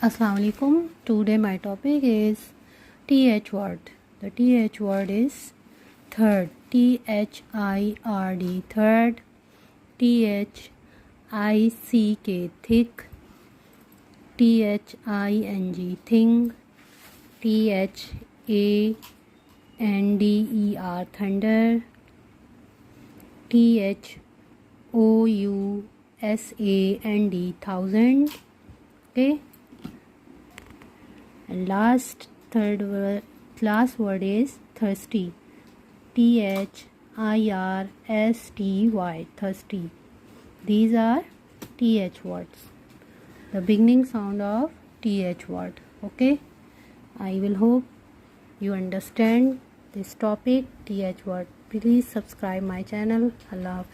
Assalamu alaikum. Today my topic is TH word. The TH word is third. THIRD, third. THICK, thick. THING, thing. THANDER, thunder. THOUSAND, thousand. Okay. And last word is thirsty. THIRSTY, thirsty. These are TH words. The beginning sound of TH word. Okay. I will hope you understand this topic, TH word. Please subscribe my channel. Allah Hafiz.